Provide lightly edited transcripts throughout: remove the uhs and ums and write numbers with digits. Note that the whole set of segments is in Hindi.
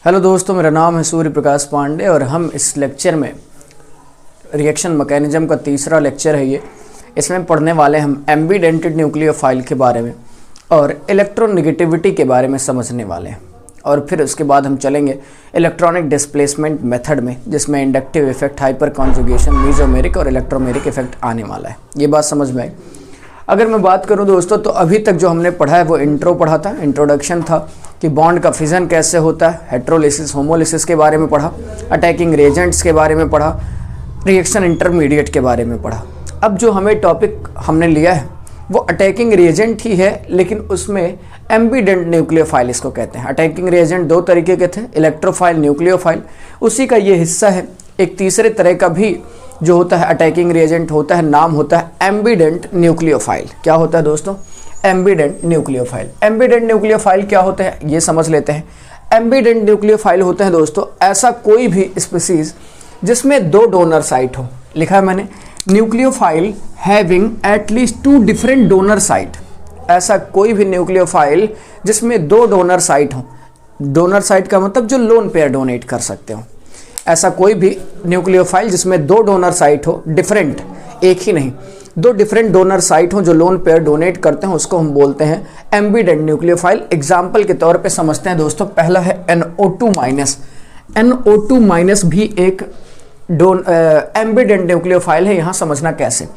हेलो दोस्तों, मेरा नाम है सूर्य प्रकाश पांडे और हम इस लेक्चर में रिएक्शन मैकेनिज्म का तीसरा लेक्चर है ये। इसमें पढ़ने वाले हम एम्बीडेंटेड न्यूक्लियोफाइल के बारे में और इलेक्ट्रोनेगेटिविटी के बारे में समझने वाले हैं। और फिर उसके बाद हम चलेंगे इलेक्ट्रॉनिक डिस्प्लेसमेंट मेथड में, जिसमें inductive effect, hyper conjugation, mesomeric और इलेक्ट्रोमेरिक इफेक्ट आने वाला है। ये बात समझ में आई। अगर मैं बात करूं दोस्तों, तो अभी तक जो हमने पढ़ा है वो इंट्रो पढ़ा था, इंट्रोडक्शन था कि बॉन्ड का फिजन कैसे होता है, हेट्रोलिसिस, होमोलिसिस के बारे में पढ़ा, अटैकिंग रिएजेंट्स के बारे में पढ़ा, रिएक्शन इंटरमीडिएट के बारे में पढ़ा। अब जो हमें टॉपिक हमने लिया है वो अटैकिंग रिएजेंट ही है, लेकिन उसमें एम्बीडेंट न्यूक्लियोफाइल इसको कहते हैं। अटैकिंग रिएजेंट दो तरीके के थे, इलेक्ट्रोफाइल, न्यूक्लियोफाइल, उसी का ये हिस्सा है। एक तीसरे तरह का भी जो होता है अटैकिंग रिएजेंट होता है, नाम होता है एम्बीडेंट न्यूक्लियोफाइल। क्या होता है दोस्तों? एम्बीडेंट न्यूक्लियोफाइल। एम्बीडेंट न्यूक्लियोफाइल क्या होते हैं ये समझ लेते हैं। एम्बीडेंट न्यूक्लियोफाइल होते हैं दोस्तों ऐसा कोई भी स्पीसीज जिसमें दो डोनर साइट हो। लिखा है मैंने, nucleophile having at least 2 different donor site. ऐसा कोई भी न्यूक्लियोफाइल जिसमें 2 डोनर साइट हो। डोनर साइट का मतलब जो लोन पेयर डोनेट कर सकते हो। ऐसा कोई भी न्यूक्लियोफाइल जिसमें 2 डोनर साइट हो, डिफरेंट, एक ही नहीं, 2 डिफरेंट डोनर साइट हो जो लोन पेयर डोनेट करते हैं, उसको हम बोलते हैं एम्बीडेंट न्यूक्लियोफाइल। एग्जाम्पल के तौर पे समझते हैं दोस्तों। पहला है NO2-। NO2- भी एक एम्बीडेंट न्यूक्लियोफाइल है। यहाँ समझना कैसे,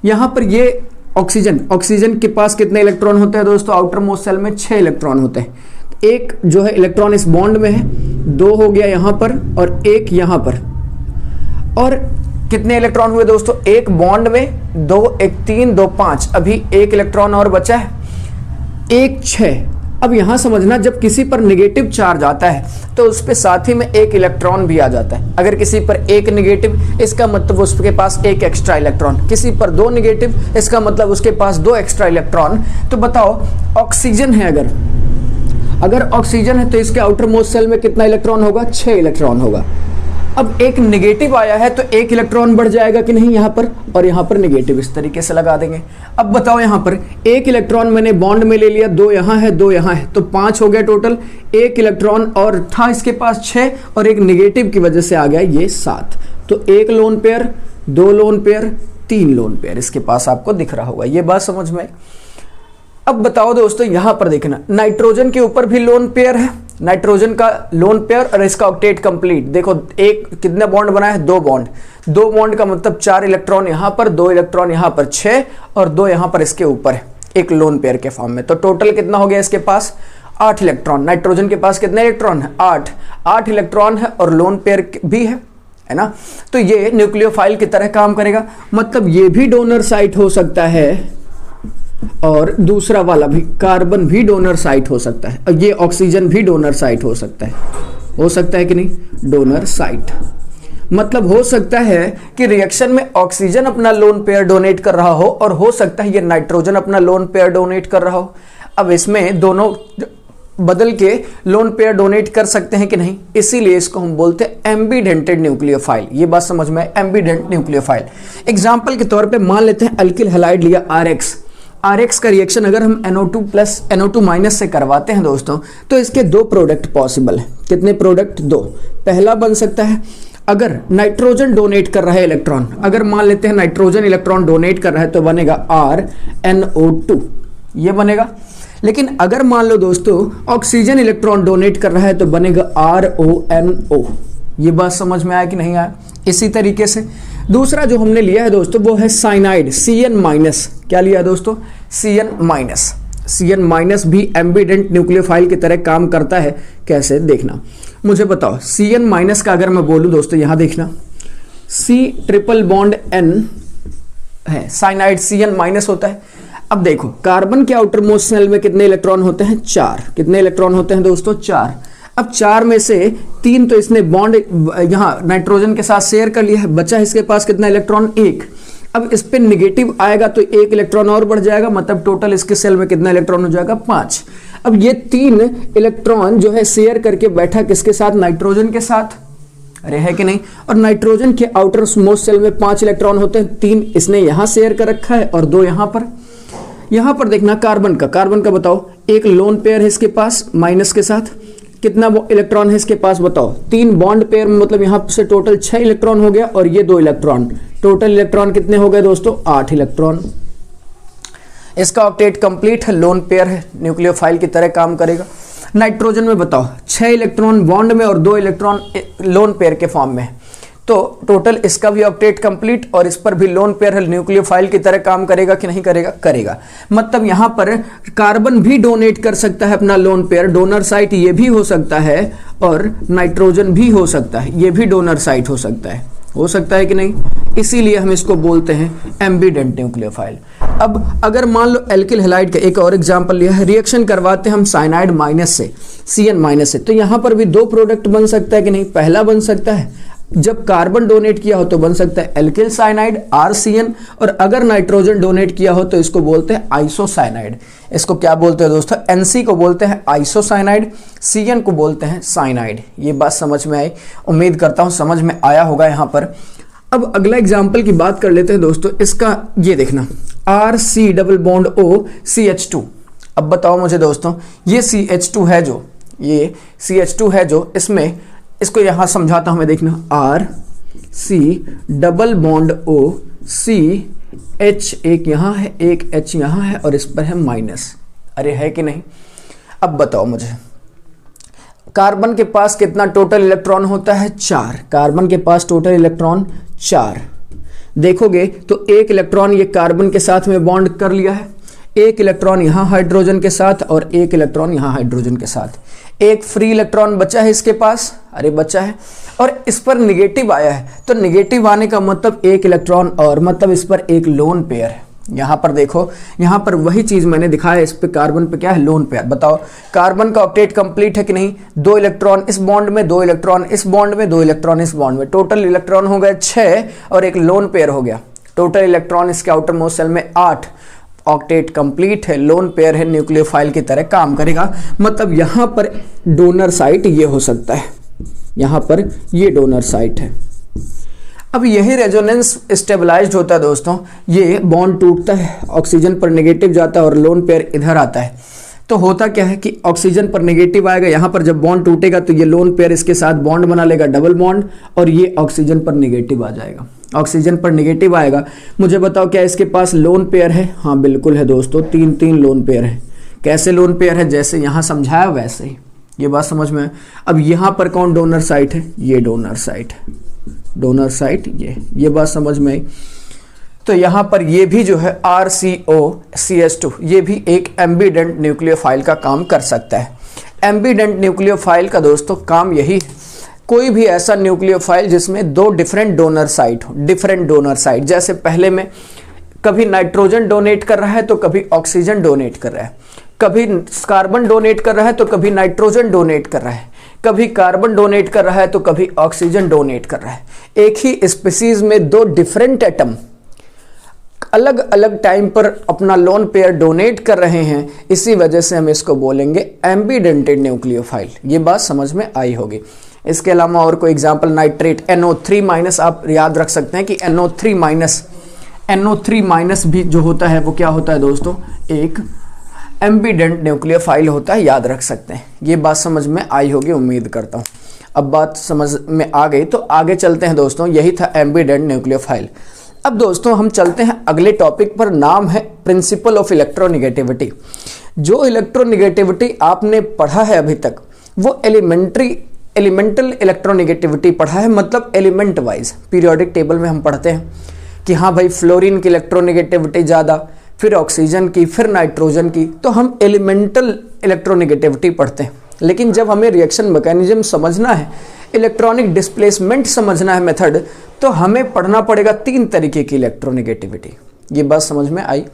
यहाँ पर ये ऑक्सीजन के पास कितने इलेक्ट्रॉन होते हैं दोस्तों? आउटर मोस्ट सेल में 6 इलेक्ट्रॉन होते हैं। एक जो है इलेक्ट्रॉन इस बॉन्ड में है, 2 हो गया यहाँ पर और 1 यहाँ पर। और कितने इलेक्ट्रॉन हुए दोस्तों? एक बॉन्ड में 2, 1 3, 2 5, अभी 1 इलेक्ट्रॉन और बचा है, 1 6। अब यहां समझना, जब किसी पर नेगेटिव चार्ज आता है तो उस पे साथ ही में 1 इलेक्ट्रॉन भी आ जाता है। अगर किसी पर 1 नेगेटिव, इसका मतलब उसके पास 1 एक्स्ट्रा इलेक्ट्रॉन। किसी पर 2 नेगेटिव, इसका मतलब उसके पास 2 एक्स्ट्रा इलेक्ट्रॉन। तो बताओ, ऑक्सीजन है, अगर ऑक्सीजन है तो इसके आउटर मोस्ट सेल में कितना इलेक्ट्रॉन होगा? 6 इलेक्ट्रॉन होगा। अब एक नेगेटिव आया है तो 1 इलेक्ट्रॉन बढ़ जाएगा कि नहीं यहाँ पर, और यहाँ पर नेगेटिव इस तरीके से लगा देंगे। अब बताओ, यहाँ पर 1 इलेक्ट्रॉन मैंने बॉन्ड में ले लिया, 2 यहाँ है, 2 यहाँ है, तो 5 हो गया टोटल। 1 इलेक्ट्रॉन और था इसके पास 6 और एक नेगेटिव की वजह से आ गया ये 7। तो 1 lone pair, 2 lone pair, 3 lone pair इसके पास आपको दिख रहा होगा। ये बात समझ में। अब बताओ दोस्तों, यहां पर देखना, नाइट्रोजन के ऊपर भी लोन पेयर है, नाइट्रोजन का लोन पेयर और इसका ऑक्टेट कंप्लीट। देखो, एक कितने बॉन्ड बना है? 2 बॉन्ड। 2 बॉन्ड का मतलब 4 इलेक्ट्रॉन यहां पर, 2 इलेक्ट्रॉन यहां पर, 6 और 2 यहां पर इसके ऊपर है, एक लोन पेयर के फॉर्म में। तो टोटल कितना हो गया इसके पास? 8 इलेक्ट्रॉन। नाइट्रोजन के पास कितने इलेक्ट्रॉन है? 8 इलेक्ट्रॉन है और लोन पेयर भी है ना। तो ये न्यूक्लियोफाइल की तरह काम करेगा। मतलब ये भी डोनर साइट हो सकता है और दूसरा वाला भी, कार्बन भी डोनर साइट हो सकता है, और ये ऑक्सीजन भी डोनर साइट हो सकता है कि नहीं? डोनर साइट मतलब हो सकता है कि रिएक्शन में ऑक्सीजन अपना लोन पेयर डोनेट कर रहा हो, और हो सकता है ये नाइट्रोजन अपना लोन पेयर डोनेट कर रहा हो। अब इसमें दोनों बदल के लोन पेयर डोनेट कर सकते हैं कि नहीं, इसीलिए इसको हम बोलते हैं एम्बीडेंटेड न्यूक्लियोफाइल। ये बात समझ में, एम्बीडेंट न्यूक्लियोफाइल। एग्जाम्पल के तौर पे मान लेते हैं अल्किल हैलाइड लिया RX का रिएक्शन अगर हम NO2+ NO2- से करवाते हैं दोस्तों, तो इसके 2 प्रोडक्ट पॉसिबल है। कितने प्रोडक्ट? 2। पहला बन सकता है, अगर नाइट्रोजन डोनेट कर रहा है इलेक्ट्रॉन, अगर मान लेते हैं नाइट्रोजन इलेक्ट्रॉन डोनेट कर रहा है तो बनेगा RNO2, ये बनेगा। लेकिन अगर मान लो दोस्तों ऑक्सीजन इलेक्ट्रॉन डोनेट कर रहा है तो बनेगा RONO। ये बात समझ में आया कि नहीं आया? इसी तरीके से दूसरा जो हमने लिया है दोस्तों वो है साइनाइड, CN-। क्या लिया दोस्तों? CN-। CN- भी एम्बीडेंट न्यूक्लियोफाइल की तरह काम करता है। कैसे देखना, मुझे बताओ। CN- का अगर मैं बोलूं दोस्तों, यहां देखना, C∧N है, साइनाइड CN- होता है। अब देखो, कार्बन के आउटर मोस्ट सेल में कितने इलेक्ट्रॉन होते हैं? 4। कितने इलेक्ट्रॉन होते हैं दोस्तों? 4। अब 4 में से 3 तो इसने बॉन्ड यहाँ नाइट्रोजन के साथ शेयर कर लिया है, बचा इसके पास कितना इलेक्ट्रॉन? 1। अब इस पे नेगेटिव आएगा तो 1 इलेक्ट्रॉन और बढ़ जाएगा, मतलब टोटल इसके सेल में कितना इलेक्ट्रॉन हो जाएगा? 5। अब ये 3 इलेक्ट्रॉन जो है शेयर करके बैठा किसके साथ? नाइट्रोजन के साथ। अरे है कि नहीं? और नाइट्रोजन के आउटर मोस्ट सेल में 5 इलेक्ट्रॉन होते हैं, 3 इसने यहां शेयर कर रखा है और 2 यहां पर। यहां पर देखना कार्बन का बताओ, एक लोन पेयर है इसके पास माइनस के साथ, कितना इलेक्ट्रॉन है इसके पास बताओ, 3 बॉन्ड पेयर में, मतलब यहाँ से टोटल 6 इलेक्ट्रॉन हो गया और ये 2 इलेक्ट्रॉन, टोटल इलेक्ट्रॉन कितने हो गए दोस्तों, 8 इलेक्ट्रॉन। इसका ऑक्टेट कंप्लीट है, लोन पेयर है, न्यूक्लियोफाइल की तरह काम करेगा। नाइट्रोजन में बताओ 6 इलेक्ट्रॉन बॉन्ड में और 2 इलेक्ट्रॉन लोन पेयर के फॉर्म में, तो टोटल इसका भी ऑक्टेट कंप्लीट और इस पर भी लोन पेयर है, न्यूक्लियोफाइल की तरह काम करेगा कि नहीं करेगा, करेगा। मतलब यहाँ पर कार्बन भी डोनेट कर सकता है अपना लोन पेयर, डोनर साइट ये भी हो सकता है, और नाइट्रोजन भी हो सकता है, ये भी डोनर साइट हो सकता है कि नहीं, इसीलिए हम इसको बोलते हैं एम्बिडेंट न्यूक्लियोफाइल। अब अगर मान लो एल्किल हैलाइड का एक और एग्जांपल लिया है, रिएक्शन करवाते हैं हम साइनाइड माइनस से, Cn माइनस से, तो यहाँ पर भी 2 प्रोडक्ट बन सकता है कि नहीं, पहला बन सकता है जब कार्बन डोनेट किया हो तो बन सकता है एल्किल साइनाइड RCN, और अगर नाइट्रोजन डोनेट किया हो तो इसको बोलते हैं आइसोसाइनाइड। इसको क्या बोलते हैं दोस्तों, NC को बोलते हैं आइसोसाइनाइड, Cn को बोलते हैं साइनाइड। ये बात समझ में आई, उम्मीद करता हूं समझ में आया होगा यहाँ पर। अब अगला एग्जाम्पल की बात कर लेते हैं दोस्तों, इसका ये देखना RC double bond O CH2। अब बताओ मुझे दोस्तों, ये CH2 है जो, ये CH2 है जो, इसमें इसको यहां समझाता हूं मैं, देखना RC double bond O CH, एक यहां है एक H यहां है और इस पर है माइनस, अरे है कि नहीं। अब बताओ मुझे, कार्बन के पास कितना टोटल इलेक्ट्रॉन होता है, 4, कार्बन के पास टोटल इलेक्ट्रॉन 4। देखोगे तो 1 इलेक्ट्रॉन ये कार्बन के साथ में बॉन्ड कर लिया है, 1 इलेक्ट्रॉन यहाँ हाइड्रोजन के साथ और 1 इलेक्ट्रॉन यहाँ हाइड्रोजन के साथ, 1 फ्री इलेक्ट्रॉन बचा है इसके पास, अरे बचा है, और इस पर निगेटिव आया है, तो निगेटिव आने का मतलब 1 इलेक्ट्रॉन और, मतलब इस पर एक लोन पेयर है। यहाँ पर देखो, यहाँ पर वही चीज मैंने दिखाया, इस पे कार्बन पे क्या है, लोन पेयर। बताओ कार्बन का ऑक्टेट कंप्लीट है कि नहीं, 2 इलेक्ट्रॉन इस बॉन्ड में, 2 इलेक्ट्रॉन इस बॉन्ड में, 2 इलेक्ट्रॉन इस बॉन्ड में, टोटल इलेक्ट्रॉन हो गए 6 और एक लोन पेयर हो गया, टोटल इलेक्ट्रॉन इसके आउटर मोस्ट शेल में 8। ऑक्टेट कंप्लीट है, लोन पेयर है, न्यूक्लियोफाइल की तरह काम करेगा। मतलब यहां पर डोनर साइट ये हो सकता है, यहां पर ये डोनर साइट है। अब यही रेजोनेंस स्टेबलाइज्ड होता है दोस्तों, ये बॉन्ड टूटता है, ऑक्सीजन पर नेगेटिव जाता है और लोन पेयर इधर आता है। तो होता क्या है कि ऑक्सीजन पर नेगेटिव आएगा, यहाँ पर जब बॉन्ड टूटेगा तो ये लोन पेयर इसके साथ बॉन्ड बना लेगा, डबल बॉन्ड, और ये ऑक्सीजन पर नेगेटिव आ जाएगा, ऑक्सीजन पर नेगेटिव आएगा। मुझे बताओ क्या इसके पास लोन पेयर है, हाँ बिल्कुल है दोस्तों, 3 लोन पेयर है। कैसे लोन पेयर है, जैसे यहाँ समझाया वैसे ही, ये बात समझ में है। अब यहाँ पर कौन डोनर साइट है, ये डोनर साइट है, डोनर साइट ये बात समझ में आई। तो यहाँ पर ये भी जो है RCOCH2, ये भी एक एम्बिडेंट न्यूक्लियोफाइल का काम कर सकता है। एम्बिडेंट न्यूक्लियोफाइल का दोस्तों काम यही है, कोई भी ऐसा न्यूक्लियोफाइल जिसमें 2 डिफरेंट डोनर साइट हो, डिफरेंट डोनर साइट, जैसे पहले में कभी नाइट्रोजन डोनेट कर रहा है तो कभी ऑक्सीजन डोनेट कर रहा है, कभी कार्बन डोनेट कर रहा है तो कभी नाइट्रोजन डोनेट कर रहा है, कभी कार्बन डोनेट कर रहा है तो कभी ऑक्सीजन डोनेट कर रहा है। एक ही स्पीसीज में 2 डिफरेंट एटम अलग अलग टाइम पर अपना लोन पेयर डोनेट कर रहे हैं, इसी वजह से हम इसको बोलेंगे एम्बिडेंटेड न्यूक्लियोफाइल। ये बात समझ में आई होगी। इसके अलावा और कोई एग्जांपल, नाइट्रेट NO3- आप याद रख सकते हैं कि NO3- भी जो होता है वो क्या होता है दोस्तों, एक एम्बिडेंट न्यूक्लियोफाइल होता है, याद रख सकते हैं। ये बात समझ में आई होगी, उम्मीद करता हूँ। अब बात समझ में आ गई तो आगे चलते हैं दोस्तों, यही था एम्बिडेंट न्यूक्लियोफाइल। अब दोस्तों हम चलते हैं अगले टॉपिक पर, नाम है प्रिंसिपल ऑफ इलेक्ट्रोनिगेटिविटी। जो इलेक्ट्रोनिगेटिविटी आपने पढ़ा है अभी तक वो एलिमेंटल इलेक्ट्रोनिगेटिविटी पढ़ा है, मतलब एलिमेंट वाइज। पीरियोडिक टेबल में हम पढ़ते हैं कि हाँ भाई फ्लोरीन की इलेक्ट्रोनिगेटिविटी ज़्यादा, फिर ऑक्सीजन की, फिर नाइट्रोजन की, तो हम एलिमेंटल इलेक्ट्रोनिगेटिविटी पढ़ते हैं। लेकिन जब हमें रिएक्शन मैकेनिज्म समझना है, इलेक्ट्रॉनिक डिस्प्लेसमेंट समझना है मेथड, तो हमें पढ़ना पड़ेगा 3 तरीके की इलेक्ट्रोनिगेटिविटी। ये बात समझ में आई।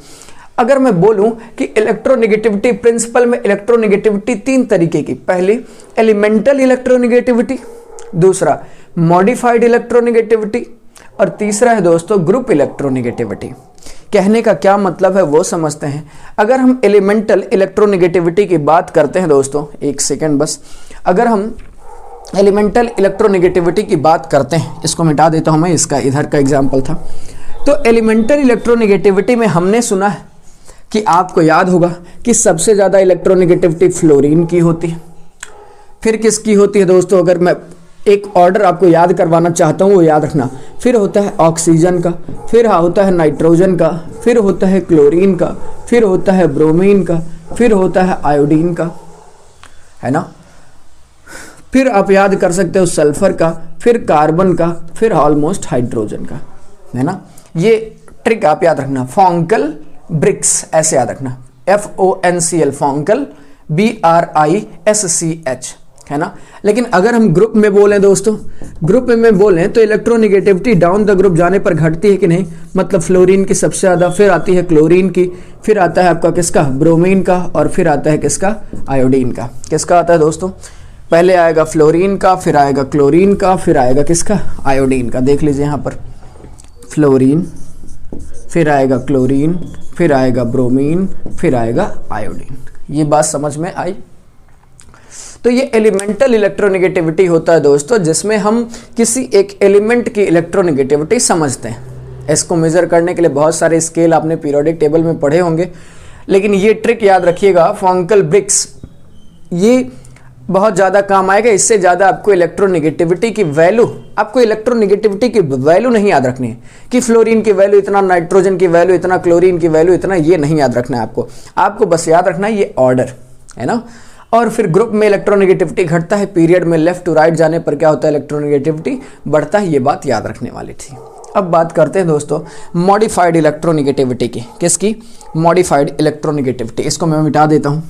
अगर मैं बोलूं कि इलेक्ट्रोनिगेटिविटी प्रिंसिपल में इलेक्ट्रोनिगेटिविटी 3 तरीके की, पहली एलिमेंटल इलेक्ट्रोनिगेटिविटी, दूसरा मॉडिफाइड इलेक्ट्रोनिगेटिविटी, और तीसरा है दोस्तों ग्रुप इलेक्ट्रोनिगेटिविटी। कहने का क्या मतलब है वो समझते हैं। अगर हम एलिमेंटल इलेक्ट्रोनिगेटिविटी की बात करते हैं दोस्तों, एक सेकेंड बस, अगर हम एलिमेंटल इलेक्ट्रोनिगेटिविटी की बात करते हैं, इसको मिटा देता हूं मैं, इसका इधर का एग्जाम्पल था। तो एलिमेंटल इलेक्ट्रोनिगेटिविटी में हमने सुना है कि आपको याद होगा कि सबसे ज़्यादा इलेक्ट्रोनिगेटिविटी फ्लोरीन की होती है, फिर किसकी होती है दोस्तों, अगर मैं एक ऑर्डर आपको याद करवाना चाहता हूँ वो याद रखना, फिर होता है ऑक्सीजन का, फिर होता है नाइट्रोजन का, फिर होता है क्लोरीन का, फिर होता है ब्रोमीन का, फिर होता है आयोडीन का, है ना। फिर आप याद कर सकते हो सल्फर का, फिर कार्बन का, फिर ऑलमोस्ट हाइड्रोजन का, है ना। ये ट्रिक आप याद रखना, फॉन्कल ब्रिक्स ऐसे याद रखना, FONCL फॉन्कल BRISCH, है ना। लेकिन अगर हम ग्रुप में बोलें दोस्तों, ग्रुप में बोलें तो इलेक्ट्रोनेगेटिविटी डाउन द ग्रुप जाने पर घटती है कि नहीं, मतलब फ्लोरीन की सबसे ज़्यादा, फिर आती है क्लोरीन की, फिर आता है आपका किसका, ब्रोमीन का, और फिर आता है किसका, आयोडीन का। किसका आता है दोस्तों, पहले आएगा फ्लोरीन का, फिर आएगा क्लोरीन का, फिर आएगा किसका, आयोडीन का। देख लीजिए यहाँ पर, फ्लोरीन, फिर आएगा क्लोरीन, फिर आएगा ब्रोमीन, फिर आएगा आयोडीन। ये बात समझ में आई। तो ये एलिमेंटल इलेक्ट्रोनेगेटिविटी होता है दोस्तों, जिसमें हम किसी एक एलिमेंट की इलेक्ट्रोनेगेटिविटी समझते हैं। इसको मेजर करने के लिए बहुत सारे स्केल आपने पीरियोडिक टेबल में पढ़े होंगे, लेकिन ये ट्रिक याद रखिएगा, फॉन्कल ब्रिक्स, ये बहुत ज़्यादा काम आएगा। इससे ज़्यादा आपको इलेक्ट्रोनेगेटिविटी की वैल्यू, आपको इलेक्ट्रोनेगेटिविटी की वैल्यू नहीं याद रखनी है कि फ्लोरीन की वैल्यू इतना, नाइट्रोजन की वैल्यू इतना, क्लोरीन की वैल्यू इतना, ये नहीं याद रखना है आपको बस याद रखना है ये ऑर्डर, है ना। और फिर ग्रुप में इलेक्ट्रोनेगेटिविटी घटता है, पीरियड में लेफ्ट टू राइट जाने पर क्या होता है, इलेक्ट्रोनेगेटिविटी बढ़ता है। ये बात याद रखने वाली थी। अब बात करते हैं दोस्तों मॉडिफाइड इलेक्ट्रोनेगेटिविटी की। किसकी, मॉडिफाइड इलेक्ट्रोनेगेटिविटी। इसको मैं मिटा देता हूँ।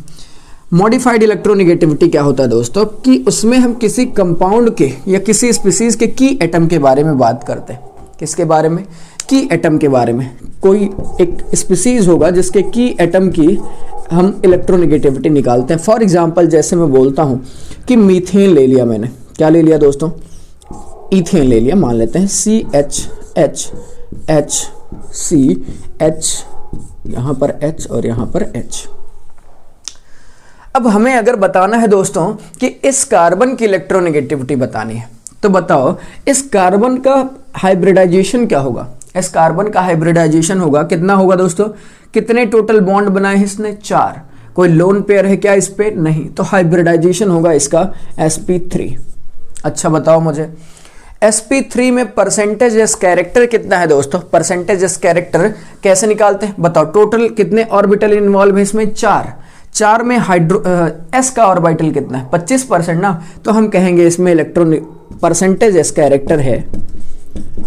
मॉडिफाइड इलेक्ट्रोनेगेटिविटी क्या होता है दोस्तों, कि उसमें हम किसी कंपाउंड के या किसी स्पीसीज के की एटम के बारे में बात करते हैं। किसके बारे में, की एटम के बारे में। कोई एक स्पीसीज होगा जिसके की एटम की हम इलेक्ट्रोनेगेटिविटी निकालते हैं। फॉर एग्जांपल जैसे मैं बोलता हूँ कि मीथेन ले लिया मैंने, क्या ले लिया दोस्तों, इथेन ले लिया, मान लेते हैं CHHCH, यहाँ पर H और यहाँ पर H। अब हमें अगर बताना है दोस्तों कि इस कार्बन की इलेक्ट्रोनेगेटिविटी बतानी है, तो बताओ इस कार्बन का हाइब्रिडाइजेशन क्या होगा। इस कार्बन का हाइब्रिडाइजेशन होगा, कितना होगा दोस्तों, कितने टोटल बॉन्ड बनाए हैं इसने, 4। कोई लोन पेयर है क्या इस पे, नहीं, तो हाइब्रिडाइजेशन होगा इसका sp3। अच्छा बताओ मुझे, sp3 में परसेंटेज एस कैरेक्टर कितना है दोस्तों, परसेंटेज एस कैरेक्टर कैसे निकालते हैं बताओ। टोटल कितने ऑर्बिटल इन्वॉल्व है इसमें, 4 में एस का ऑर्बिटल कितना है, 25% ना। तो हम कहेंगे इसमें इलेक्ट्रॉन परसेंटेज एस कैरेक्टर है,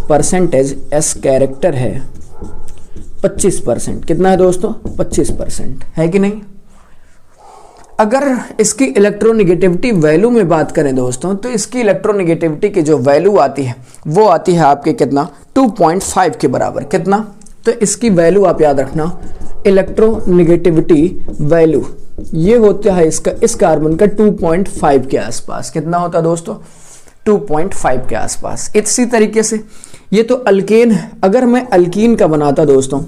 परसेंटेज एस कैरेक्टर है 25%। कितना है दोस्तों, 25% है कि नहीं। अगर इसकी इलेक्ट्रोनेगेटिविटी वैल्यू में बात करें दोस्तों, तो इसकी इलेक्ट्रोनेगेटिविटी की जो वैल्यू आती है वो आती है आपके कितना, 2.5 के बराबर। कितना, तो इसकी वैल्यू आप याद रखना, इलेक्ट्रोनेगेटिविटी वैल्यू ये होता है इसका, इस कार्बन का 2.5 के आसपास। कितना होता है दोस्तों, 2.5 के आसपास। इसी तरीके से ये तो अल्केन है। अगर मैं अल्कीन का बनाता दोस्तों,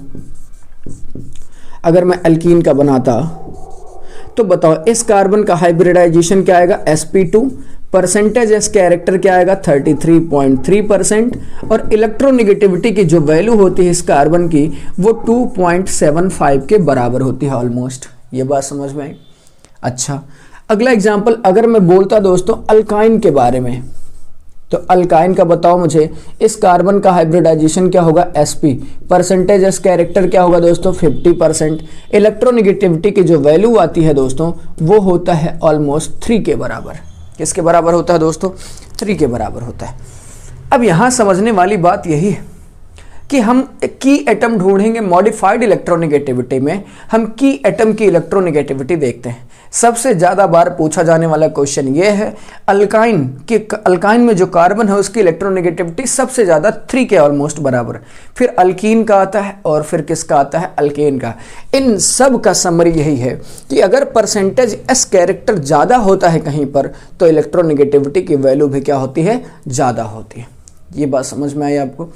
अगर मैं अल्कीन का बनाता तो बताओ इस कार्बन का हाइब्रिडाइजेशन क्या आएगा, sp2, परसेंटेज एस कैरेक्टर क्या आएगा 33.3%, और इलेक्ट्रोनेगेटिविटी की जो वैल्यू होती है इस कार्बन की वो 2.75 के बराबर होती है ऑलमोस्ट। ये बात समझ में आई। अच्छा अगला एग्जांपल अगर मैं बोलता दोस्तों अल्काइन के बारे में, तो अल्काइन का बताओ मुझे, इस कार्बन का हाइब्रिडाइजेशन क्या होगा sp, परसेंटेज एस कैरेक्टर क्या होगा दोस्तों 50%, इलेक्ट्रोनेगेटिविटी की जो वैल्यू आती है दोस्तों वो होता है ऑलमोस्ट 3 के बराबर। किसके बराबर होता है दोस्तों, 3 के बराबर होता है। अब यहाँ समझने वाली बात यही है कि हम की एटम ढूंढेंगे मॉडिफाइड इलेक्ट्रोनेगेटिविटी में, हम की एटम की इलेक्ट्रोनेगेटिविटी देखते हैं। सबसे ज़्यादा बार पूछा जाने वाला क्वेश्चन ये है अल्काइन कि अल्काइन में जो कार्बन है उसकी इलेक्ट्रोनेगेटिविटी सबसे ज़्यादा 3 के ऑलमोस्ट बराबर, फिर अल्कीन का आता है और फिर किसका आता है, अल्केन का। इन सब का समरी यही है कि अगर परसेंटेज एस कैरेक्टर ज़्यादा होता है कहीं पर तो इलेक्ट्रोनेगेटिविटी की वैल्यू भी क्या होती है, ज़्यादा होती है। ये बात समझ में आई आपको।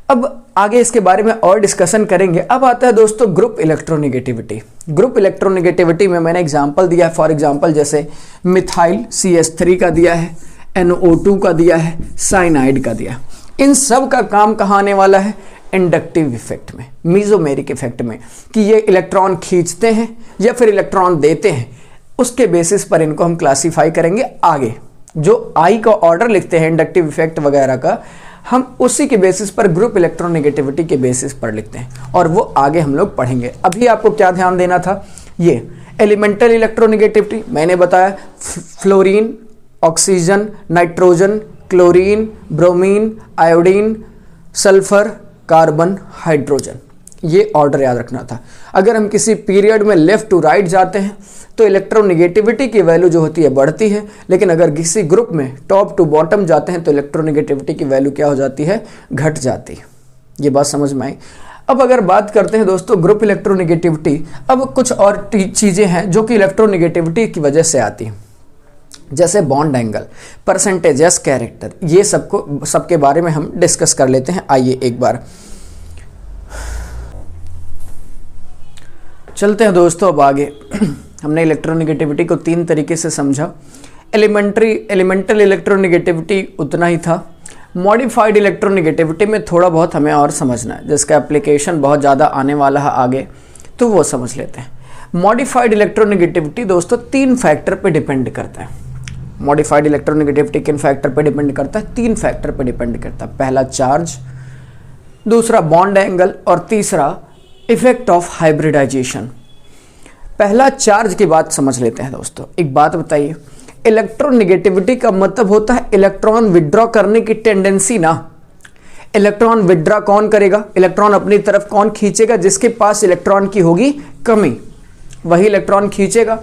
अब आगे इसके बारे में और डिस्कशन करेंगे। अब आता है दोस्तों ग्रुप इलेक्ट्रोनेगेटिविटी। ग्रुप इलेक्ट्रोनेगेटिविटी में मैंने एग्जांपल दिया है, फॉर एग्जांपल जैसे मिथाइल CH3 का दिया है, NO2 का दिया है, साइनाइड का दिया। इन सब का काम कहाँ आने वाला है, इंडक्टिव इफेक्ट में, मीजोमेरिक इफेक्ट में, कि ये इलेक्ट्रॉन खींचते हैं या फिर इलेक्ट्रॉन देते हैं। उसके बेसिस पर इनको हम क्लासीफाई करेंगे। आगे जो आई का ऑर्डर लिखते हैं इंडक्टिव इफेक्ट वगैरह का, हम उसी के बेसिस पर ग्रुप इलेक्ट्रोनेगेटिविटी के बेसिस पर लिखते हैं और वो आगे हम लोग पढ़ेंगे। अभी आपको क्या ध्यान देना था, ये एलिमेंटल इलेक्ट्रोनेगेटिविटी मैंने बताया, fluorine, oxygen, nitrogen, chlorine, bromine, iodine, sulphur, carbon, hydrogen, ये ऑर्डर याद रखना था। अगर हम किसी पीरियड में लेफ्ट टू राइट जाते हैं तो इलेक्ट्रोनेगेटिविटी की वैल्यू जो होती है बढ़ती है, लेकिन अगर किसी ग्रुप में टॉप टू बॉटम जाते हैं तो इलेक्ट्रोनेगेटिविटी की वैल्यू क्या हो जाती है, घट जाती है। ये बात समझ में आई। अब अगर बात करते हैं दोस्तों ग्रुप इलेक्ट्रोनेगेटिविटी, अब कुछ और चीज़ें हैं जो कि इलेक्ट्रोनेगेटिविटी की वजह से आती हैं, जैसे bond angle, percentage, s character, ये सबके बारे में हम डिस्कस कर लेते हैं। आइए एक बार चलते हैं दोस्तों अब आगे। हमने इलेक्ट्रोनेगेटिविटी को 3 तरीके से समझा। एलिमेंटल इलेक्ट्रोनेगेटिविटी उतना ही था। मॉडिफाइड इलेक्ट्रोनेगेटिविटी में थोड़ा बहुत हमें और समझना है, जिसका एप्लीकेशन बहुत ज़्यादा आने वाला है आगे, तो वो समझ लेते हैं। मॉडिफाइड इलेक्ट्रोनेगेटिविटी दोस्तों 3 फैक्टर पे डिपेंड करता है। मॉडिफाइड इलेक्ट्रोनेगेटिविटी किन फैक्टर पे डिपेंड करता है, 3 फैक्टर पे डिपेंड करता है। पहला चार्ज, दूसरा बॉन्ड एंगल और तीसरा इफेक्ट ऑफ हाइब्रिडाइजेशन। पहला चार्ज की बात समझ लेते हैं दोस्तों। एक बात बताइए, इलेक्ट्रोनेगेटिविटी का मतलब होता है इलेक्ट्रॉन विड्रॉ करने की टेंडेंसी ना। इलेक्ट्रॉन विड्रॉ कौन करेगा, इलेक्ट्रॉन अपनी तरफ कौन खींचेगा, जिसके पास इलेक्ट्रॉन की होगी कमी, वही इलेक्ट्रॉन खींचेगा।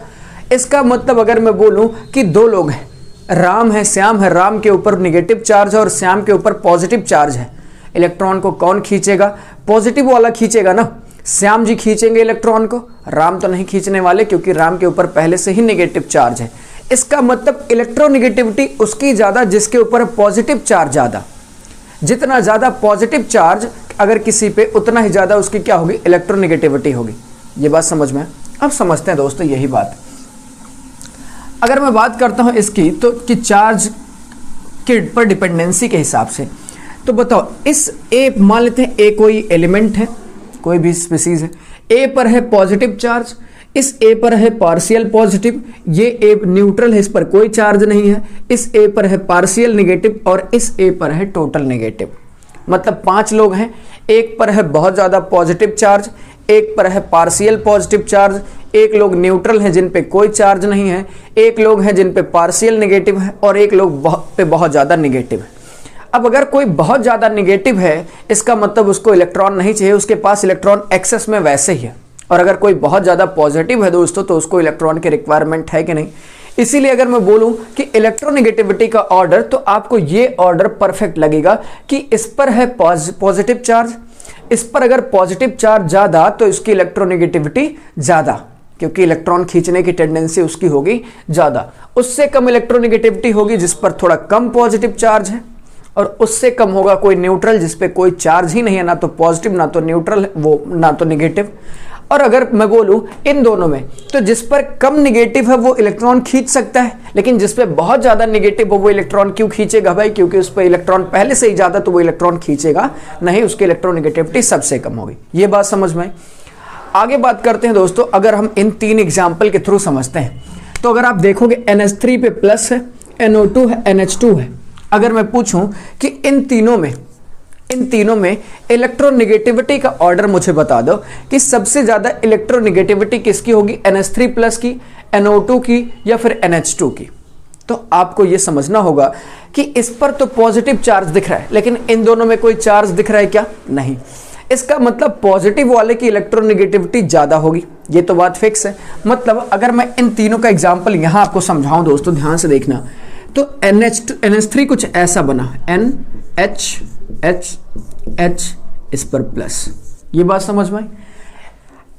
इसका मतलब अगर मैं बोलूं कि 2 लोग हैं, राम है, श्याम है, राम के ऊपर नेगेटिव चार्ज है और श्याम के ऊपर पॉजिटिव चार्ज है, इलेक्ट्रॉन को कौन खींचेगा, पॉजिटिव वाला खींचेगा ना। श्याम जी खींचेंगे इलेक्ट्रॉन को, राम तो नहीं खींचने वाले क्योंकि राम के ऊपर पहले से ही नेगेटिव चार्ज है। इसका मतलब इलेक्ट्रोनेगेटिविटी उसकी ज्यादा जिसके ऊपर पॉजिटिव चार्ज ज्यादा। जितना ज्यादा पॉजिटिव चार्ज अगर किसी पे, उतना ही ज्यादा उसकी क्या होगी, इलेक्ट्रोनेगेटिविटी होगी। ये बात समझ में। अब समझते हैं दोस्तों यही बात। अगर मैं बात करता हूं इसकी तो कि चार्ज के पर डिपेंडेंसी के हिसाब से, तो बताओ इस ए, मान लेते हैं ए कोई एलिमेंट है, कोई भी स्पीसीज है, ए पर है पॉजिटिव चार्ज, इस ए पर है पार्शियल पॉजिटिव, ये ए न्यूट्रल है, इस पर कोई चार्ज नहीं है, इस ए पर है पार्शियल नेगेटिव और इस ए पर है टोटल नेगेटिव। मतलब 5 लोग हैं, एक पर है बहुत ज़्यादा पॉजिटिव चार्ज, एक पर है पार्शियल पॉजिटिव चार्ज, एक लोग न्यूट्रल हैं जिन पे कोई चार्ज नहीं है, एक लोग हैं जिन पे पार्शियल नेगेटिव है और एक लोग पे बहुत ज़्यादा नेगेटिव है। अब अगर कोई बहुत ज़्यादा नेगेटिव है, इसका मतलब उसको इलेक्ट्रॉन नहीं चाहिए, उसके पास इलेक्ट्रॉन एक्सेस में वैसे ही है। और अगर कोई बहुत ज़्यादा पॉजिटिव है दोस्तों, तो उसको इलेक्ट्रॉन की रिक्वायरमेंट है कि नहीं। इसीलिए अगर मैं बोलूं कि इलेक्ट्रोनेगेटिविटी का ऑर्डर, तो आपको ये ऑर्डर परफेक्ट लगेगा कि इस पर है पॉजिटिव चार्ज, इस पर अगर पॉजिटिव चार्ज ज़्यादा तो इसकी इलेक्ट्रोनेगेटिविटी ज़्यादा, क्योंकि इलेक्ट्रॉन खींचने की टेंडेंसी उसकी होगी ज़्यादा। उससे कम इलेक्ट्रोनेगेटिविटी होगी जिस पर थोड़ा कम पॉजिटिव चार्ज है, और उससे कम होगा कोई न्यूट्रल जिस पे कोई चार्ज ही नहीं है, ना तो पॉजिटिव ना तो न्यूट्रल, वो ना तो नेगेटिव। और अगर मैं बोलूं इन दोनों में, तो जिस पर कम नेगेटिव है वो इलेक्ट्रॉन खींच सकता है, लेकिन जिस पे बहुत ज़्यादा नेगेटिव हो वो इलेक्ट्रॉन क्यों खींचेगा भाई, क्योंकि उस पर इलेक्ट्रॉन पहले से ही ज़्यादा, तो वो इलेक्ट्रॉन खींचेगा नहीं, उसकी इलेक्ट्रोनेगेटिविटी सबसे कम होगी। ये बात समझ में। आगे बात करते हैं दोस्तों, अगर हम इन 3 एग्जाम्पल के थ्रू समझते हैं, तो अगर आप देखोगे NH3 पे प्लस है, NO2 है, NH2 है। अगर मैं पूछूं कि इन तीनों में इलेक्ट्रोनेगेटिविटी का ऑर्डर मुझे बता दो कि सबसे ज्यादा इलेक्ट्रोनेगेटिविटी किसकी होगी, NH3 प्लस की, NO2 की या फिर NH2 की। तो आपको यह समझना होगा कि इस पर तो पॉजिटिव चार्ज दिख रहा है, लेकिन इन दोनों में कोई चार्ज दिख रहा है क्या, नहीं। इसका मतलब पॉजिटिव वाले की इलेक्ट्रोनेगेटिविटी ज्यादा होगी, ये तो बात फिक्स है। मतलब अगर मैं इन तीनों का एग्जाम्पल यहां आपको समझाऊं दोस्तों, ध्यान से देखना, तो NH3 कुछ ऐसा बना, NH इस पर प्लस, ये बात समझ में।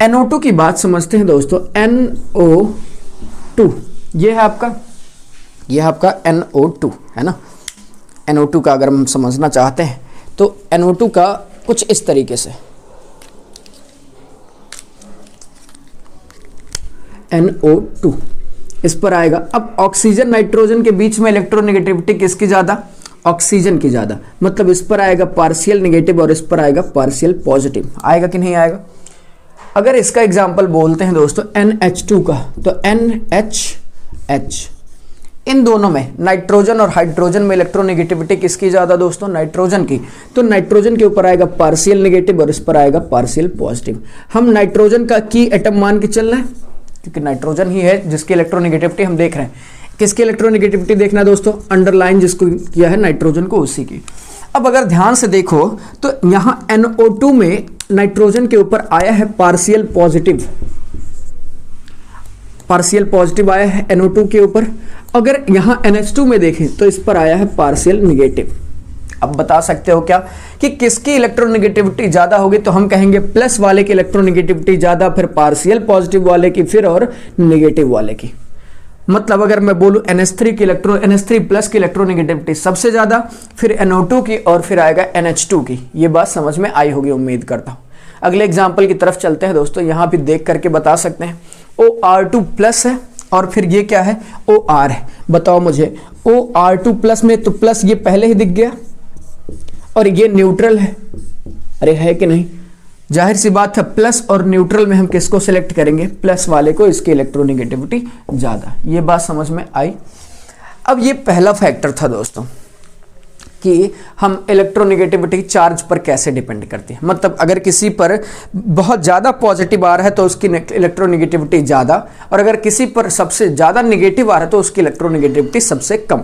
NO2 की बात समझते हैं दोस्तों, NO2 ये है आपका NO2 है ना। NO2 का अगर हम समझना चाहते हैं तो NO2 का कुछ इस तरीके से, NO2 इस पर आएगा। अब ऑक्सीजन नाइट्रोजन के बीच में इलेक्ट्रोनेगेटिविटी किसकी ज्यादा, ऑक्सीजन की ज्यादा। मतलब इस पर आएगा पार्शियल नेगेटिव और इस पर आएगा पार्शियल पॉजिटिव। आएगा कि नहीं आएगा। अगर इसका एग्जाम्पल बोलते हैं दोस्तों NH2 का, तो NHH, इन दोनों में नाइट्रोजन और हाइड्रोजन में इलेक्ट्रोनेगेटिविटी किसकी ज़्यादा दोस्तों? नाइट्रोजन की। तो नाइट्रोजन के ऊपर आएगा पार्शियल नेगेटिव और इस पर आएगा पार्शियल पॉजिटिव। हम नाइट्रोजन का की एटम मान के चलना है, क्योंकि नाइट्रोजन ही है जिसकी इलेक्ट्रोनेगेटिविटी हम देख रहे हैं। किसकी इलेक्ट्रोनेगेटिविटी देखना है दोस्तों? अंडरलाइन जिसको किया है नाइट्रोजन को, उसी की। अब अगर ध्यान से देखो तो यहाँ NO2 में नाइट्रोजन के ऊपर आया है पार्शियल पॉजिटिव, पार्शियल पॉजिटिव आया है NO2 के ऊपर। अगर यहाँ NH2 में देखें तो इस पर आया है पार्शियल निगेटिव। अब बता सकते हो क्या कि किसकी इलेक्ट्रोनेगेटिविटी ज्यादा होगी? तो हम कहेंगे प्लस वाले की इलेक्ट्रोनेगेटिविटी ज्यादा, फिर पार्शियल पॉजिटिव वाले की, फिर और नेगेटिव वाले की। मतलब अगर मैं बोलूं NH3 प्लस की इलेक्ट्रोनेगेटिविटी सबसे ज्यादा, फिर NO2 की, और फिर आएगा NH2 की। ये बात समझ में आई होगी उम्मीद करता हूं। अगले एग्जाम्पल की तरफ चलते हैं दोस्तों। यहां भी देख करके बता सकते हैं OR2 प्लस है और फिर ये क्या है? OR है। बताओ मुझे, OR2 प्लस में तो प्लस ये पहले ही दिख गया और ये न्यूट्रल है। अरे है कि नहीं? जाहिर सी बात है, प्लस और न्यूट्रल में हम किसको सिलेक्ट करेंगे? प्लस वाले को, इसकी इलेक्ट्रोनेगेटिविटी ज्यादा। ये बात समझ में आई। अब ये पहला फैक्टर था दोस्तों कि हम इलेक्ट्रोनेगेटिविटी चार्ज पर कैसे डिपेंड करती है। मतलब अगर किसी पर बहुत ज़्यादा पॉजिटिव आ रहा है तो उसकी इलेक्ट्रोनेगेटिविटी ज़्यादा, और अगर किसी पर सबसे ज़्यादा निगेटिव आ रहा है तो उसकी इलेक्ट्रोनेगेटिविटी सबसे कम।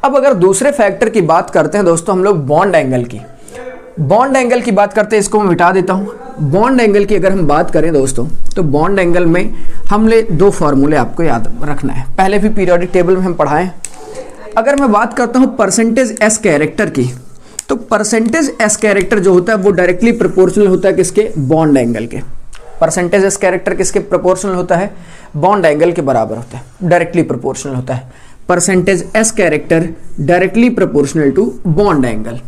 अब अगर दूसरे फैक्टर की बात करते हैं दोस्तों हम लोग, बॉन्ड एंगल की। बॉन्ड एंगल की बात करते हैं, इसको मैं मिटा देता हूँ। बॉन्ड एंगल की अगर हम बात करें दोस्तों, तो बॉन्ड एंगल में हमने दो फॉर्मूले आपको याद रखना है, पहले भी पीरियोडिक टेबल में हम पढ़ाएं। अगर मैं बात करता हूं परसेंटेज एस कैरेक्टर की, तो परसेंटेज एस कैरेक्टर जो होता है वो डायरेक्टली प्रोपोर्शनल होता है किसके? बॉन्ड एंगल के। परसेंटेज एस कैरेक्टर किसके प्रोपोर्शनल होता है? बॉन्ड एंगल के बराबर होता है, डायरेक्टली प्रोपोर्शनल होता है। Percentage s character directly proportional to bond angle.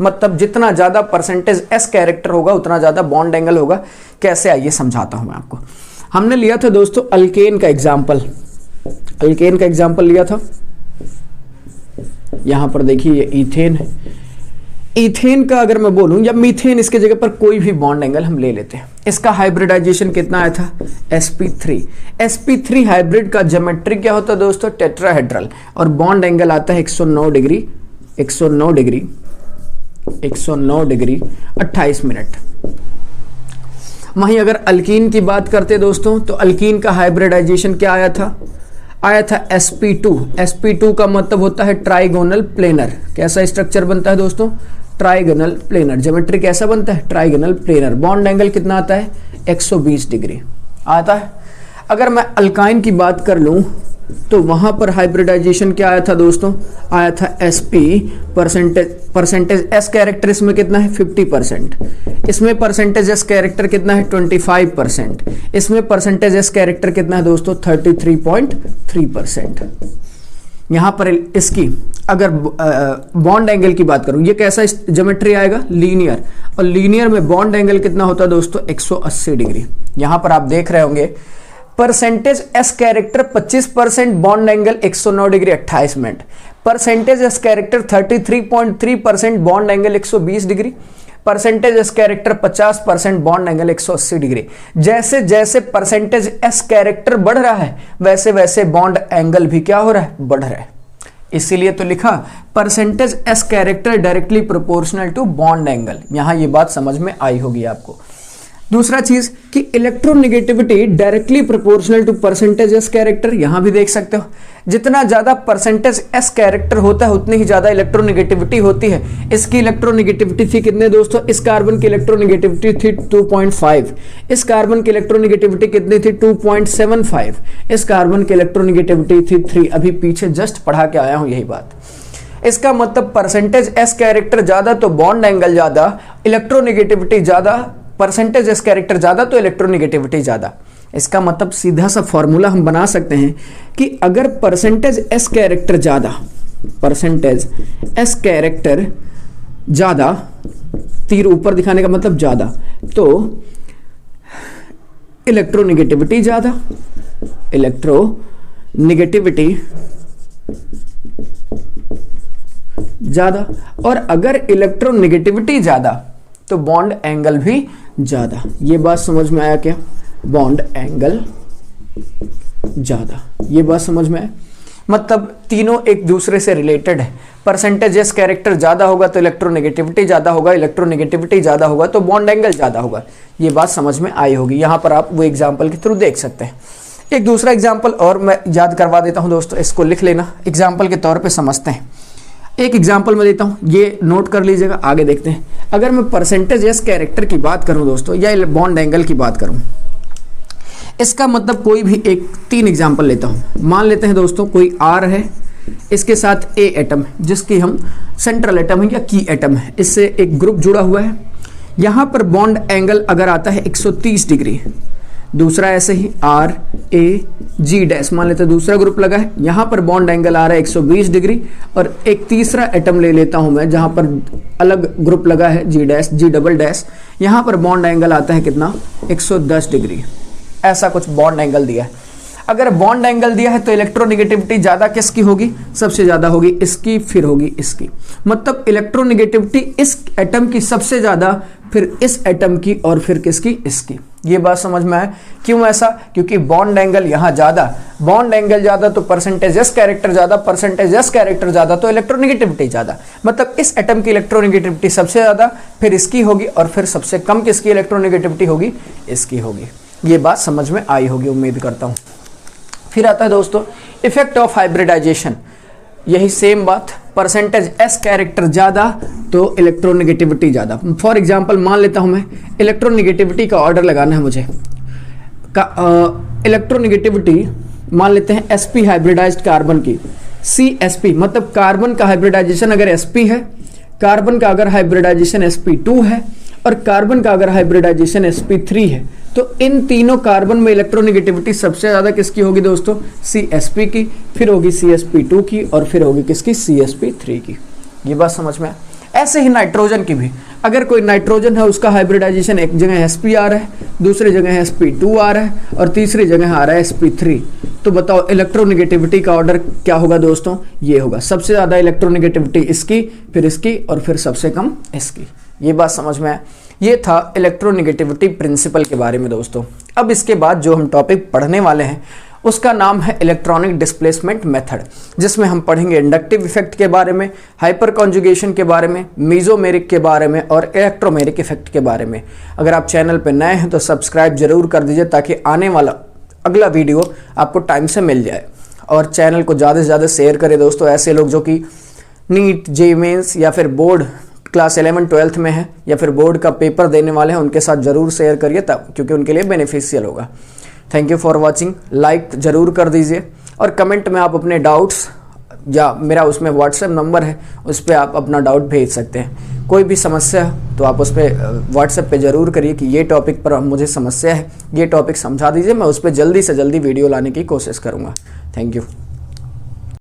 मतलब जितना ज्यादा परसेंटेज एस कैरेक्टर होगा उतना ज्यादा बॉन्ड एंगल होगा। कैसे, आइए समझाता हूं मैं आपको। हमने लिया था दोस्तों अल्केन का एग्जाम्पल, अल्केन का एग्जाम्पल लिया था। यहां पर देखिए ये ईथेन है। ईथेन का अगर मैं बोलूं, या मीथेन, इसके जगह पर कोई भी बॉन्ड एंगल हम ले लेते हैं। इसका हाइब्रिडाइजेशन कितना आया था? sp3। sp3 हाइब्रिड का ज्योमेट्री क्या होता है दोस्तों? टेट्राहेड्रल। और बॉन्ड एंगल आता है 109 डिग्री 28 मिनट। वहीं अगर अल्कीन की बात करते दोस्तों, तो अल्कीन का हाइब्रिडाइजेशन क्या आया था? आया था sp2। sp2 का मतलब होता है ट्राइगोनल प्लेनर। कैसा स्ट्रक्चर बनता है दोस्तों? Trigonal planar. ज्योमेट्री कैसा बनता है? Trigonal planar. बॉन्ड एंगल कितना आता है? 120 डिग्री आता है। अगर मैं अल्काइन की बात कर लूं, तो वहां पर हाइब्रिडाइजेशन क्या आया था दोस्तों? आया था sp परसेंटेज s कैरेक्टर इसमें कितना है? 50%। इसमें परसेंटेज s कैरेक्टर कितना है? 25%। इसमें परसेंटेज s कैरेक्टर कितना है दोस्तों? 33.3%। यहां पर इसकी अगर बॉन्ड एंगल की बात करूं, ये कैसा ज्योमेट्री आएगा? लीनियर। और लीनियर में बॉन्ड एंगल कितना होता है दोस्तों? 180 डिग्री। यहां पर आप देख रहे होंगे percentage s character 25%, bond angle 109 degree 28 minute. Percentage s character 33.3%, bond angle 120 degree. Percentage s character 50%, bond angle 180 degree. जैसे जैसे परसेंटेज एस कैरेक्टर बढ़ रहा है वैसे वैसे बॉन्ड एंगल भी क्या हो रहा है? बढ़ रहा है। इसीलिए तो लिखा percentage s character directly proportional to bond angle. यहां ये बात समझ में आई होगी आपको। दूसरा चीज कि electronegativity directly proportional to percentage s character. यहां भी देख सकते हो जितना ज्यादा परसेंटेज एस कैरेक्टर होता है उतनी ही ज्यादा इलेक्ट्रोनेगेटिविटी होती है। इसकी इलेक्ट्रोनेगेटिविटी थी कितने दोस्तों? इस कार्बन की इलेक्ट्रोनेगेटिविटी थी 2.5। इस कार्बन की इलेक्ट्रोनेगेटिविटी कितनी थी? 2.75। इस कार्बन की इलेक्ट्रोनेगेटिविटी थी 3। अभी पीछे जस्ट पढ़ा के आया हूं यही बात। इसका मतलब परसेंटेज एस कैरेक्टर ज्यादा तो बॉन्ड एंगल ज्यादा, इलेक्ट्रोनेगेटिविटी ज्यादा, परसेंटेज एस कैरेक्टर ज्यादा तो इलेक्ट्रोनेगेटिविटी ज्यादा। इसका मतलब सीधा सा फॉर्मूला हम बना सकते हैं कि अगर परसेंटेज एस कैरेक्टर ज्यादा, परसेंटेज एस कैरेक्टर ज्यादा, तीर ऊपर दिखाने का मतलब ज्यादा, तो इलेक्ट्रोनेगेटिविटी ज्यादा, इलेक्ट्रोनेगेटिविटी ज्यादा। और अगर इलेक्ट्रोनेगेटिविटी ज्यादा तो बॉन्ड एंगल भी ज़्यादा। ये बात समझ में आया क्या? बॉन्ड एंगल ज़्यादा, ये बात समझ में आया। मतलब तीनों एक दूसरे से रिलेटेड है। परसेंटेज एस कैरेक्टर ज़्यादा होगा तो इलेक्ट्रोनेगेटिविटी ज़्यादा होगा, इलेक्ट्रोनेगेटिविटी ज़्यादा होगा तो बॉन्ड एंगल ज़्यादा होगा। ये बात समझ में आई होगी। यहाँ पर आप वो एग्जाम्पल के थ्रू देख सकते हैं। एक दूसरा एग्जाम्पल और मैं याद करवा देता हूँ दोस्तों, इसको लिख लेना, एग्जाम्पल के तौर पे समझते हैं। एक एग्जाम्पल मैं देता हूँ, ये नोट कर लीजिएगा, आगे देखते हैं। अगर मैं परसेंटेज एस कैरेक्टर की बात करूँ दोस्तों या बॉन्ड एंगल की बात करूँ, इसका मतलब कोई भी एक 3 एग्जाम्पल लेता हूँ। मान लेते हैं दोस्तों कोई आर है, इसके साथ ए एटम जिसकी हम सेंट्रल एटम है या की एटम है, इससे एक ग्रुप जुड़ा हुआ है। यहाँ पर बॉन्ड एंगल अगर आता है 130 डिग्री, दूसरा ऐसे ही आर ए जी डैश मान लेते हैं दूसरा ग्रुप लगा है, यहाँ पर बॉन्ड एंगल आ रहा है 120 डिग्री। और एक तीसरा एटम ले लेता हूँ मैं जहाँ पर अलग ग्रुप लगा है जी डैश जी डबल डैश, यहाँ पर बॉन्ड एंगल आता है कितना? 110 डिग्री। ऐसा कुछ बॉन्ड एंगल दिया है। अगर बॉन्ड एंगल दिया है तो इलेक्ट्रोनेगेटिविटी ज़्यादा किसकी होगी? सबसे ज़्यादा होगी इसकी, फिर होगी इसकी। मतलब इलेक्ट्रोनेगेटिविटी इस एटम की सबसे ज़्यादा, फिर इस एटम की, और फिर किसकी? इसकी। ये बात समझ में आए? क्यों ऐसा? क्योंकि बॉन्ड एंगल यहाँ ज़्यादा, बॉन्ड एंगल ज़्यादा तो परसेंटेज एस कैरेक्टर ज़्यादा, परसेंटेज एस कैरेक्टर ज़्यादा तो इलेक्ट्रोनेगेटिविटी ज़्यादा। मतलब इस एटम की इलेक्ट्रोनेगेटिविटी सबसे ज़्यादा, फिर इसकी होगी, और फिर सबसे कम किसकी इलेक्ट्रोनेगेटिविटी होगी? इसकी होगी। ये बात समझ में आई होगी उम्मीद करता हूँ। फिर आता है दोस्तों इफेक्ट ऑफ हाइब्रिडाइजेशन। यही सेम बात, परसेंटेज एस कैरेक्टर ज़्यादा तो इलेक्ट्रोनेगेटिविटी ज़्यादा। फॉर एग्जांपल मान लेता हूँ मैं, इलेक्ट्रोनेगेटिविटी का ऑर्डर लगाना है मुझे इलेक्ट्रोनेगेटिविटी मान लेते हैं sp हाइब्रिडाइज्ड कार्बन की, CsP मतलब कार्बन का हाइब्रिडाइजेशन अगर sp है, कार्बन का अगर हाइब्रिडाइजेशन sp2 है, और कार्बन का अगर हाइब्रिडाइजेशन sp3 है, तो इन तीनों कार्बन में इलेक्ट्रोनेगेटिविटी सबसे ज़्यादा किसकी होगी दोस्तों? CsP की, फिर होगी CsP2 की, और फिर होगी किसकी? CsP3 की। ये बात समझ में? ऐसे ही नाइट्रोजन की भी, अगर कोई नाइट्रोजन है उसका हाइब्रिडाइजेशन एक जगह sp आ रहा है, दूसरी जगह sp2 आ रहा है, और तीसरी जगह आ रहा है sp3, तो बताओ इलेक्ट्रोनेगेटिविटी का ऑर्डर क्या होगा दोस्तों? ये होगा, सबसे ज़्यादा इलेक्ट्रोनेगेटिविटी इसकी, फिर इसकी, और फिर सबसे कम इसकी। ये बात समझ में आए? ये था इलेक्ट्रोनेगेटिविटी प्रिंसिपल के बारे में दोस्तों। अब इसके बाद जो हम टॉपिक पढ़ने वाले हैं उसका नाम है इलेक्ट्रॉनिक डिस्प्लेसमेंट मेथड, जिसमें हम पढ़ेंगे इंडक्टिव इफेक्ट के बारे में, हाइपर कॉन्जुगेशन के बारे में, मीजोमेरिक के बारे में, और इलेक्ट्रोमेरिक इफेक्ट के बारे में। अगर आप चैनल पर नए हैं तो सब्सक्राइब जरूर कर दीजिए ताकि आने वाला अगला वीडियो आपको टाइम से मिल जाए। और चैनल को ज़्यादा से ज़्यादा शेयर करें दोस्तों। ऐसे लोग जो कि नीट, जेईई मेंस या फिर बोर्ड क्लास 11-12 में है या फिर बोर्ड का पेपर देने वाले हैं, उनके साथ ज़रूर शेयर करिए तब, क्योंकि उनके लिए बेनिफिशियल होगा। Thank you for watching. Like ज़रूर कर दीजिए, और कमेंट में आप अपने डाउट्स, या मेरा उसमें व्हाट्सएप नंबर है उस पर आप अपना डाउट भेज सकते हैं। कोई भी समस्या है तो आप उस पर व्हाट्सएप पे ज़रूर करिए कि ये टॉपिक पर मुझे समस्या है, ये टॉपिक समझा दीजिए, मैं उस पर जल्दी से जल्दी वीडियो लाने की कोशिश करूँगा। Thank you.